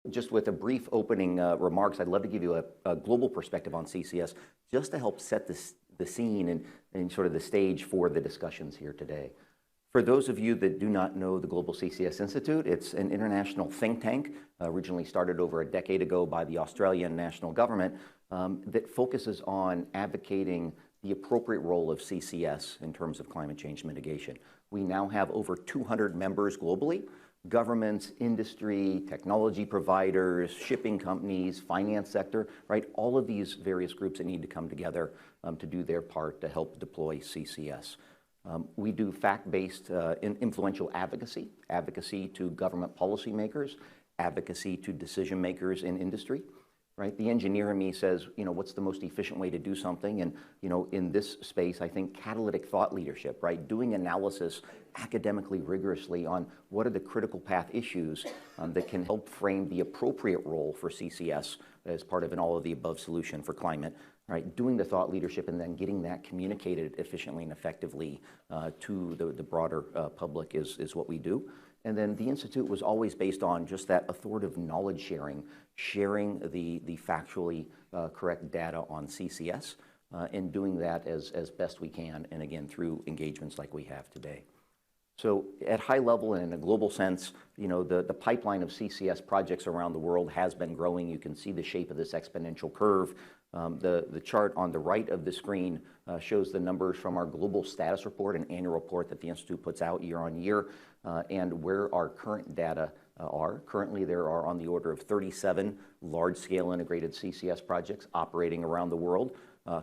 just with a brief opening remarks, I'd love to give you a global perspective on CCS, just to help set the scene and sort of the stage for the discussions here today. For those of you that do not know the Global CCS Institute, it's an international think tank, originally started over a decade ago by the Australian national government, that focuses on advocating the appropriate role of CCS in terms of climate change mitigation. We now have over 200 members globally, governments, industry, technology providers, shipping companies, finance sector, right? All of these various groups that need to come together to do their part to help deploy CCS. We do fact-based influential advocacy to government policymakers, advocacy to decision makers in industry, right? The engineer in me says, what's the most efficient way to do something? And, in this space, I think catalytic thought leadership, right? Doing analysis academically rigorously on what are the critical path issues that can help frame the appropriate role for CCS as part of an all-of-the-above solution for climate, right? Doing the thought leadership and then getting that communicated efficiently and effectively to the broader public is what we do. And then the Institute was always based on just that authoritative knowledge sharing the factually correct data on CCS, and doing that as best we can, and again, through engagements like we have today. So at high level and in a global sense, the pipeline of CCS projects around the world has been growing. You can see the shape of this exponential curve. The chart on the right of the screen shows the numbers from our global status report, an annual report that the Institute puts out year on year, and where our current data are. Currently, there are on the order of 37 large-scale integrated CCS projects operating around the world,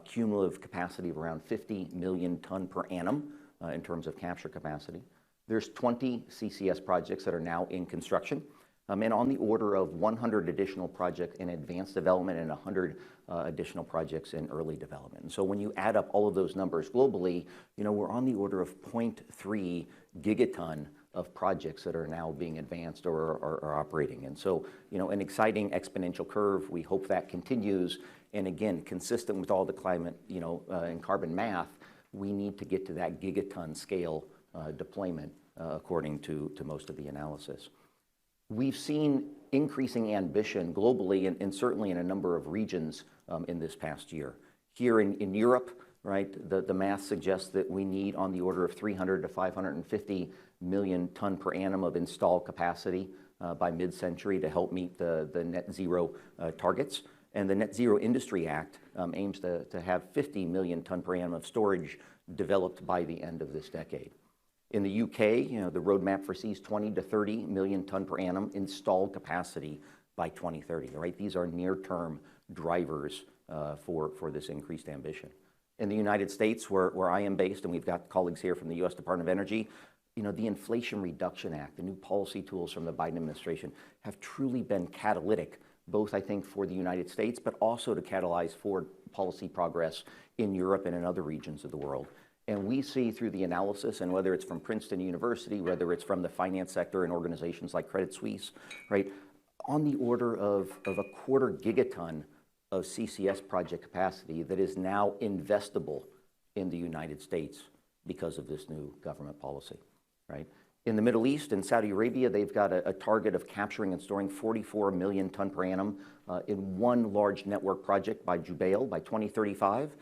cumulative capacity of around 50 million ton per annum in terms of capture capacity. There's 20 CCS projects that are now in construction, and on the order of 100 additional projects in advanced development and 100 additional projects in early development. And so when you add up all of those numbers globally, we're on the order of 0.3 gigaton of projects that are now being advanced or are operating. And so, an exciting exponential curve. We hope that continues. And again, consistent with all the climate, and carbon math, we need to get to that gigaton scale deployment according to most of the analysis. We've seen increasing ambition globally and certainly in a number of regions in this past year. Here in Europe, right, the math suggests that we need on the order of 300 to 550 million ton per annum of installed capacity by mid-century to help meet the net zero targets. And the Net Zero Industry Act aims to have 50 million ton per annum of storage developed by the end of this decade. In the UK, the roadmap foresees 20 to 30 million ton per annum installed capacity by 2030, right? These are near-term drivers for this increased ambition. In the United States, where I am based, and we've got colleagues here from the U.S. Department of Energy, the Inflation Reduction Act, the new policy tools from the Biden administration have truly been catalytic, both I think for the United States, but also to catalyze forward policy progress in Europe and in other regions of the world. And we see through the analysis, and whether it's from Princeton University, whether it's from the finance sector and organizations like Credit Suisse, right, on the order of a quarter gigaton of CCS project capacity that is now investable in the United States because of this new government policy, right? In the Middle East and Saudi Arabia, they've got a target of capturing and storing 44 million ton per annum in one large network project by Jubail by 2035.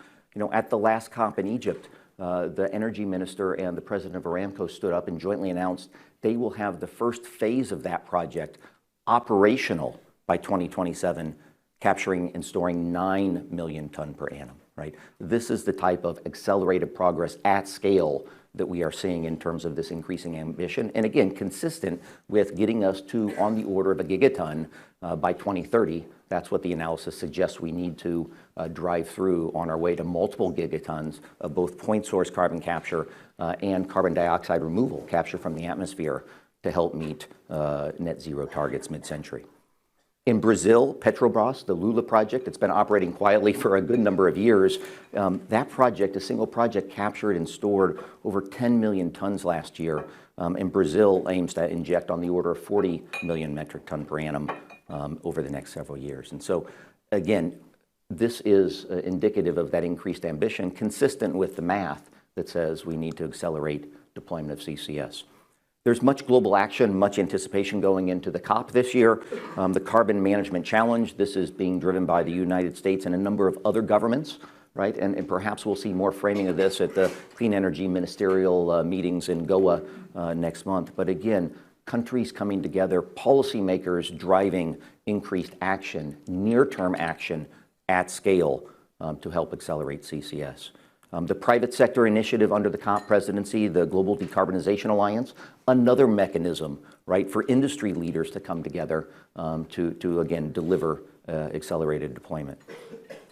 At the last COP in Egypt, the energy minister and the president of Aramco stood up and jointly announced they will have the first phase of that project operational by 2027, capturing and storing 9 million ton per annum, right? This is the type of accelerated progress at scale that we are seeing in terms of this increasing ambition. And again, consistent with getting us to on the order of a gigaton by 2030. That's what the analysis suggests we need to drive through on our way to multiple gigatons of both point source carbon capture and carbon dioxide removal, capture from the atmosphere, to help meet net zero targets mid-century. In Brazil, Petrobras, the Lula project, it's been operating quietly for a good number of years. That project, a single project, captured and stored over 10 million tons last year. And Brazil aims to inject on the order of 40 million metric ton per annum over the next several years. And so, again, this is indicative of that increased ambition, consistent with the math that says we need to accelerate deployment of CCS. There's much global action, much anticipation going into the COP this year. The Carbon Management Challenge, this is being driven by the United States and a number of other governments, right? And perhaps we'll see more framing of this at the Clean Energy Ministerial meetings in Goa next month. But again, countries coming together, policymakers driving increased action, near-term action at scale to help accelerate CCS. The private sector initiative under the COP presidency, the Global Decarbonization Alliance, another mechanism, right, for industry leaders to come together to again, deliver accelerated deployment.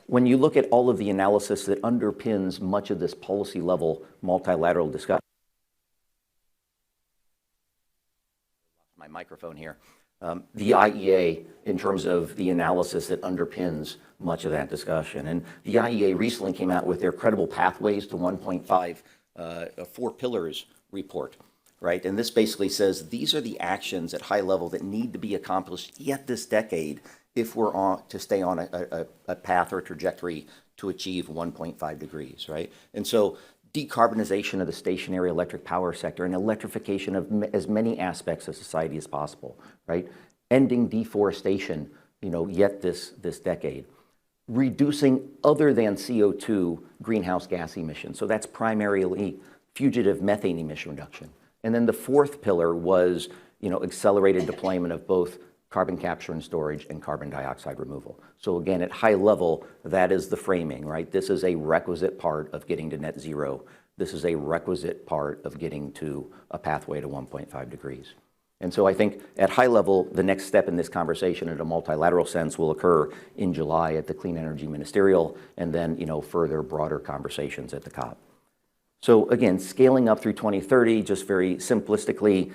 When you look at all of the analysis that underpins much of this policy level multilateral discussion, my microphone here, the IEA in terms of the analysis that underpins much of that discussion. And the IEA recently came out with their Credible Pathways to 1.5 4 Pillars report, right? And this basically says these are the actions at high level that need to be accomplished yet this decade if we're on to stay on a path or trajectory to achieve 1.5 degrees, right? And so decarbonization of the stationary electric power sector and electrification of as many aspects of society as possible, right? Ending deforestation, yet this decade. Reducing other than CO2 greenhouse gas emissions. So that's primarily fugitive methane emission reduction. And then the fourth pillar was, accelerated deployment of both carbon capture and storage and carbon dioxide removal. So again, at high level, that is the framing, right? This is a requisite part of getting to net zero. This is a requisite part of getting to a pathway to 1.5 degrees. And so I think at high level, the next step in this conversation in a multilateral sense will occur in July at the Clean Energy Ministerial and then, further broader conversations at the COP. So again, scaling up through 2030, just very simplistically,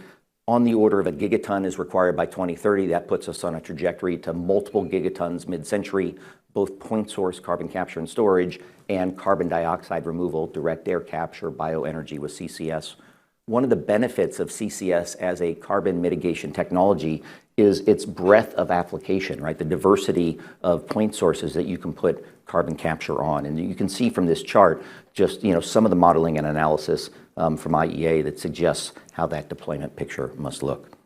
on the order of a gigaton is required by 2030. That puts us on a trajectory to multiple gigatons mid-century, both point source carbon capture and storage and carbon dioxide removal, direct air capture, bioenergy with CCS. One of the benefits of CCS as a carbon mitigation technology is its breadth of application, right? The diversity of point sources that you can put carbon capture on. And you can see from this chart just, some of the modeling and analysis from IEA that suggests how that deployment picture must look.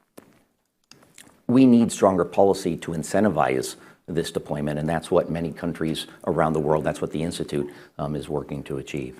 We need stronger policy to incentivize this deployment, and that's what many countries around the world, that's what the Institute is working to achieve.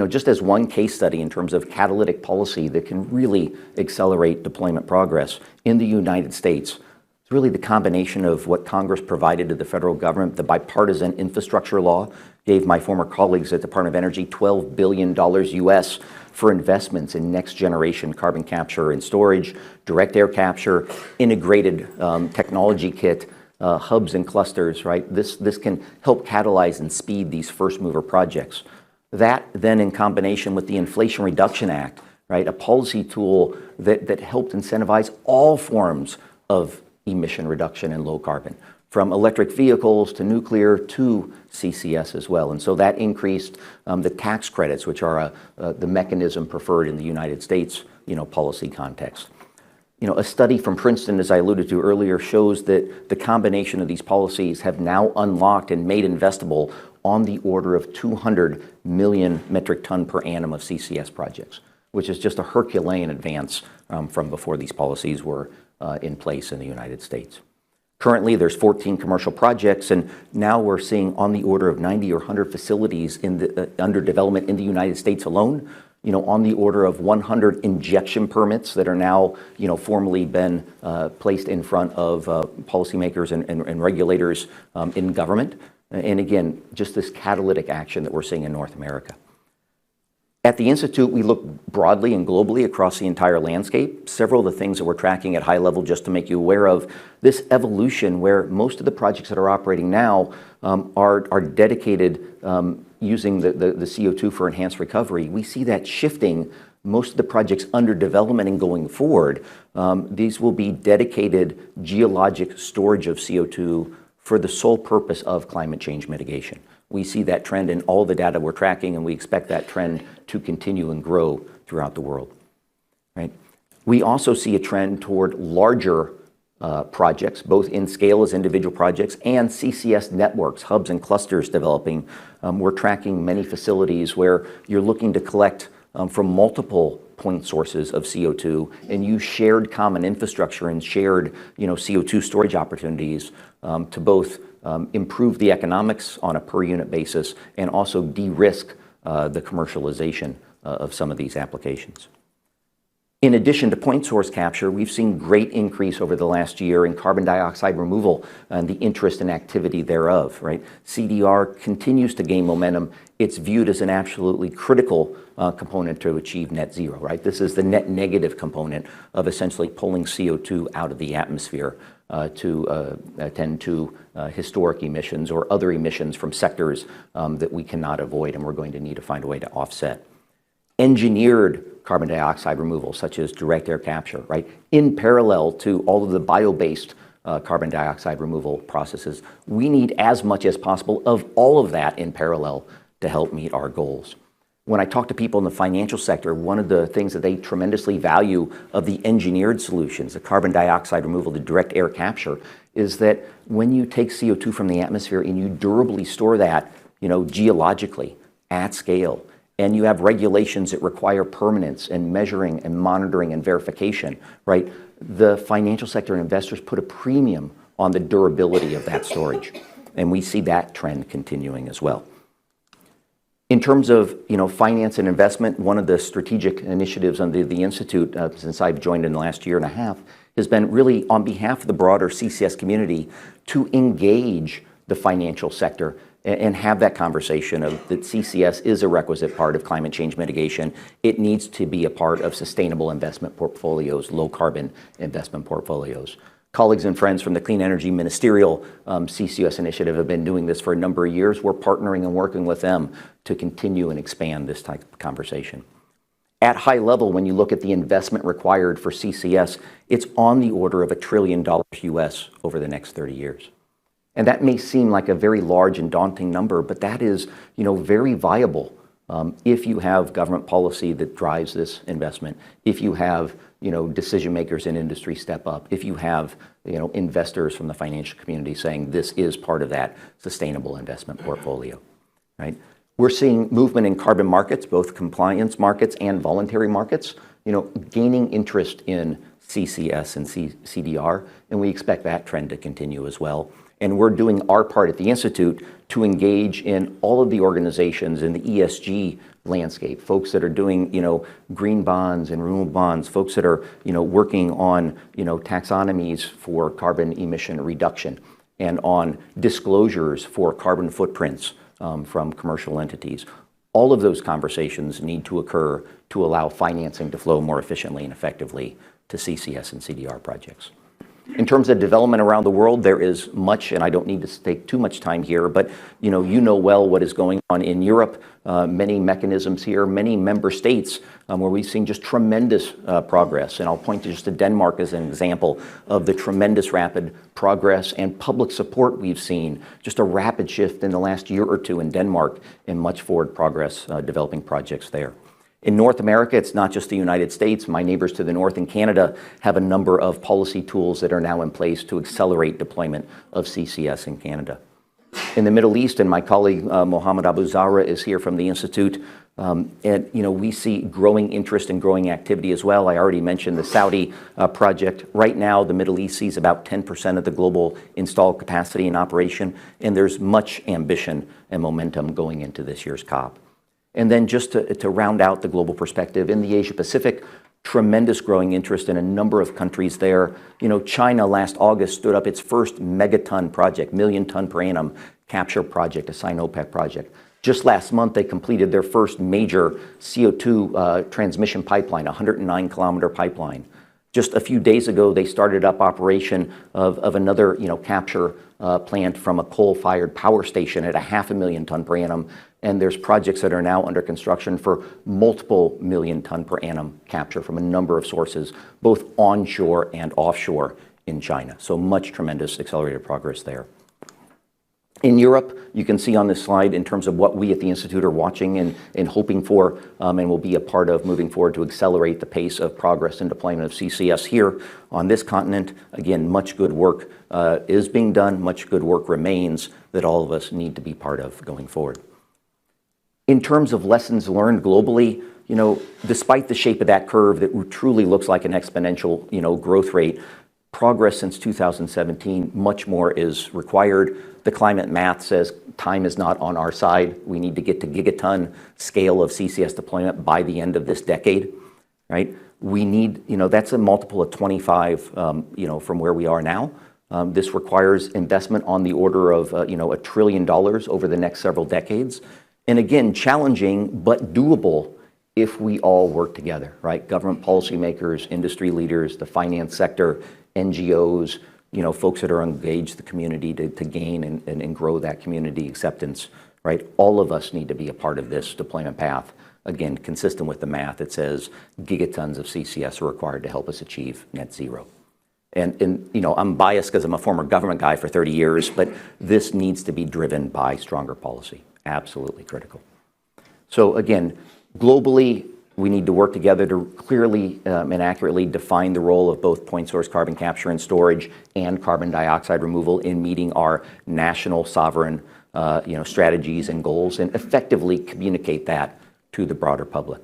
Just as one case study in terms of catalytic policy that can really accelerate deployment progress in the United States, it's really the combination of what Congress provided to the federal government. The bipartisan infrastructure law gave my former colleagues at the Department of Energy $12 billion US for investments in next generation carbon capture and storage, direct air capture, integrated technology kit, hubs and clusters, right? This can help catalyze and speed these first mover projects. That then in combination with the Inflation Reduction Act, right, a policy tool that helped incentivize all forms of emission reduction and low carbon, from electric vehicles to nuclear to CCS as well. And so that increased the tax credits, which are the mechanism preferred in the United States, policy context. A study from Princeton, as I alluded to earlier, shows that the combination of these policies have now unlocked and made investable on the order of 200 million metric ton per annum of CCS projects, which is just a Herculean advance from before these policies were in place in the United States. Currently, there's 14 commercial projects, and now we're seeing on the order of 90 or 100 facilities under development in the United States alone, on the order of 100 injection permits that are now, formally been placed in front of policymakers and regulators in government. And again, just this catalytic action that we're seeing in North America. At the Institute, we look broadly and globally across the entire landscape. Several of the things that we're tracking at high level, just to make you aware of this evolution where most of the projects that are operating now are dedicated using the CO2 for enhanced recovery. We see that shifting. Most of the projects under development and going forward, these will be dedicated geologic storage of CO2 for the sole purpose of climate change mitigation. We see that trend in all the data we're tracking, and we expect that trend to continue and grow throughout the world. Right? We also see a trend toward larger projects, both in scale as individual projects and CCS networks, hubs and clusters developing. We're tracking many facilities where you're looking to collect from multiple point sources of CO2 and use shared common infrastructure and shared, CO2 storage opportunities to both improve the economics on a per unit basis and also de-risk the commercialization of some of these applications. In addition to point source capture, we've seen great increase over the last year in carbon dioxide removal and the interest and activity thereof, right? CDR continues to gain momentum. It's viewed as an absolutely critical component to achieve net zero, right? This is the net negative component of essentially pulling CO2 out of the atmosphere to attend to historic emissions or other emissions from sectors that we cannot avoid, and we're going to need to find a way to offset. Engineered carbon dioxide removal, such as direct air capture, right? In parallel to all of the bio-based carbon dioxide removal processes, we need as much as possible of all of that in parallel to help meet our goals. When I talk to people in the financial sector, one of the things that they tremendously value of the engineered solutions, the carbon dioxide removal, the direct air capture, is that when you take CO2 from the atmosphere and you durably store that, geologically at scale, and you have regulations that require permanence and measuring and monitoring and verification, right? The financial sector and investors put a premium on the durability of that storage. And we see that trend continuing as well. In terms of, finance and investment, one of the strategic initiatives under the Institute since I've joined in the last year and a half has been really on behalf of the broader CCS community to engage the financial sector and have that conversation of that CCS is a requisite part of climate change mitigation. It needs to be a part of sustainable investment portfolios, low carbon investment portfolios. Colleagues and friends from the Clean Energy Ministerial CCS initiative have been doing this for a number of years. We're partnering and working with them to continue and expand this type of conversation. At high level, when you look at the investment required for CCS, it's on the order of $1 trillion US over the next 30 years. And that may seem like a very large and daunting number, but that is, very viable if you have government policy that drives this investment, if you have, decision makers in industry step up, if you have, investors from the financial community saying this is part of that sustainable investment portfolio, right? We're seeing movement in carbon markets, both compliance markets and voluntary markets, gaining interest in CCS and CDR, and we expect that trend to continue as well. And we're doing our part at the Institute to engage in all of the organizations in the ESG landscape, folks that are doing, green bonds and renewable bonds, folks that are, working on, taxonomies for carbon emission reduction and on disclosures for carbon footprints from commercial entities. All of those conversations need to occur to allow financing to flow more efficiently and effectively to CCS and CDR projects. In terms of development around the world, there is much, and I don't need to take too much time here, but you know well what is going on in Europe, many mechanisms here, many member states where we've seen just tremendous progress. And I'll point to just to Denmark as an example of the tremendous rapid progress and public support we've seen, just a rapid shift in the last year or two in Denmark and much forward progress developing projects there. In North America, it's not just the United States. My neighbors to the north in Canada have a number of policy tools that are now in place to accelerate deployment of CCS in Canada. In the Middle East, and my colleague Mohammed Abu Zahra is here from the Institute, and we see growing interest and growing activity as well. I already mentioned the Saudi project. Right now, the Middle East sees about 10% of the global installed capacity in operation, and there's much ambition and momentum going into this year's COP. And then just to round out the global perspective, in the Asia Pacific, tremendous growing interest in a number of countries there. China last August stood up its first megaton project, million ton per annum capture project, a Sinopec project. Just last month, they completed their first major CO2 transmission pipeline, a 109-kilometer pipeline. Just a few days ago, they started up operation of another capture plant from a coal-fired power station at a 500,000 ton per annum. And there's projects that are now under construction for multiple million ton per annum capture from a number of sources, both onshore and offshore in China. So much tremendous accelerated progress there. In Europe, you can see on this slide in terms of what we at the Institute are watching and hoping for and will be a part of moving forward to accelerate the pace of progress and deployment of CCS here on this continent. Again, much good work is being done, much good work remains that all of us need to be part of going forward. In terms of lessons learned globally, despite the shape of that curve that truly looks like an exponential, growth rate, progress since 2017, much more is required. The climate math says time is not on our side. We need to get to gigaton scale of CCS deployment by the end of this decade, right? We need, that's a multiple of 25, from where we are now. This requires investment on the order of, $1 trillion over the next several decades. And again, challenging but doable if we all work together, right? Government policymakers, industry leaders, the finance sector, NGOs, folks that are engaged the community to gain and grow that community acceptance, right? All of us need to be a part of this deployment path. Again, consistent with the math, it says gigatons of CCS are required to help us achieve net zero. And I'm biased because I'm a former government guy for 30 years, but this needs to be driven by stronger policy. Absolutely critical. So again, globally, we need to work together to clearly and accurately define the role of both point source carbon capture and storage and carbon dioxide removal in meeting our national sovereign strategies and goals, and effectively communicate that to the broader public,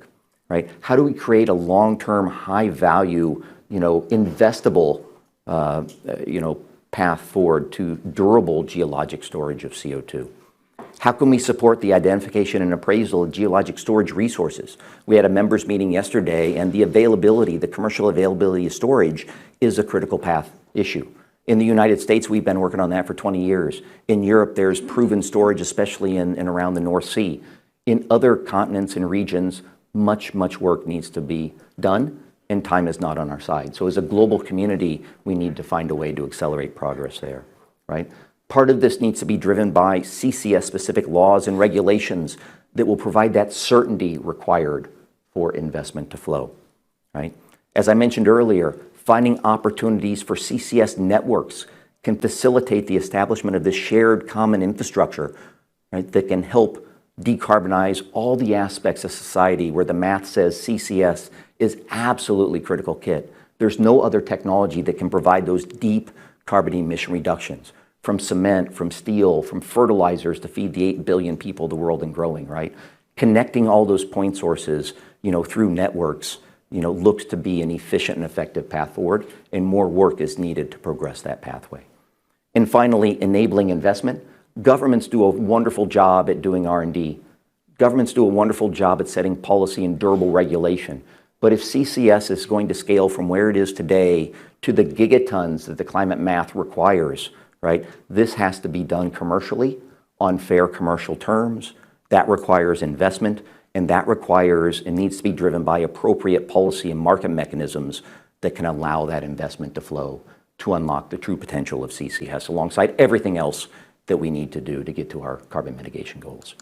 right? How do we create a long-term, high-value, investable, path forward to durable geologic storage of CO2? How can we support the identification and appraisal of geologic storage resources? We had a members meeting yesterday, and the availability, the commercial availability of storage is a critical path issue. In the United States, we've been working on that for 20 years. In Europe, there's proven storage, especially in and around the North Sea. In other continents and regions, much work needs to be done, and time is not on our side. So as a global community, we need to find a way to accelerate progress there, right? Part of this needs to be driven by CCS-specific laws and regulations that will provide that certainty required for investment to flow, right? As I mentioned earlier, finding opportunities for CCS networks can facilitate the establishment of this shared common infrastructure, right, that can help decarbonize all the aspects of society where the math says CCS is absolutely critical kit. There's no other technology that can provide those deep carbon emission reductions from cement, from steel, from fertilizers to feed the 8 billion people of the world and growing, right? Connecting all those point sources, through networks, looks to be an efficient and effective path forward, and more work is needed to progress that pathway. And finally, enabling investment. Governments do a wonderful job at doing R&D. Governments do a wonderful job at setting policy and durable regulation. But if CCS is going to scale from where it is today to the gigatons that the climate math requires, right, this has to be done commercially on fair commercial terms. That requires investment, and that requires and needs to be driven by appropriate policy and market mechanisms that can allow that investment to flow to unlock the true potential of CCS alongside everything else that we need to do to get to our carbon mitigation goals.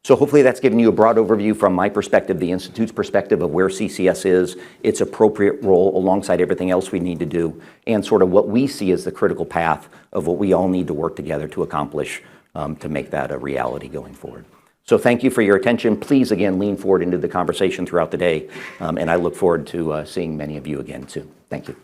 So hopefully that's given you a broad overview from my perspective, the Institute's perspective of where CCS is, its appropriate role alongside everything else we need to do, and sort of what we see as the critical path of what we all need to work together to accomplish to make that a reality going forward. So thank you for your attention. Please, again, lean forward into the conversation throughout the day, and I look forward to seeing many of you again soon. Thank you.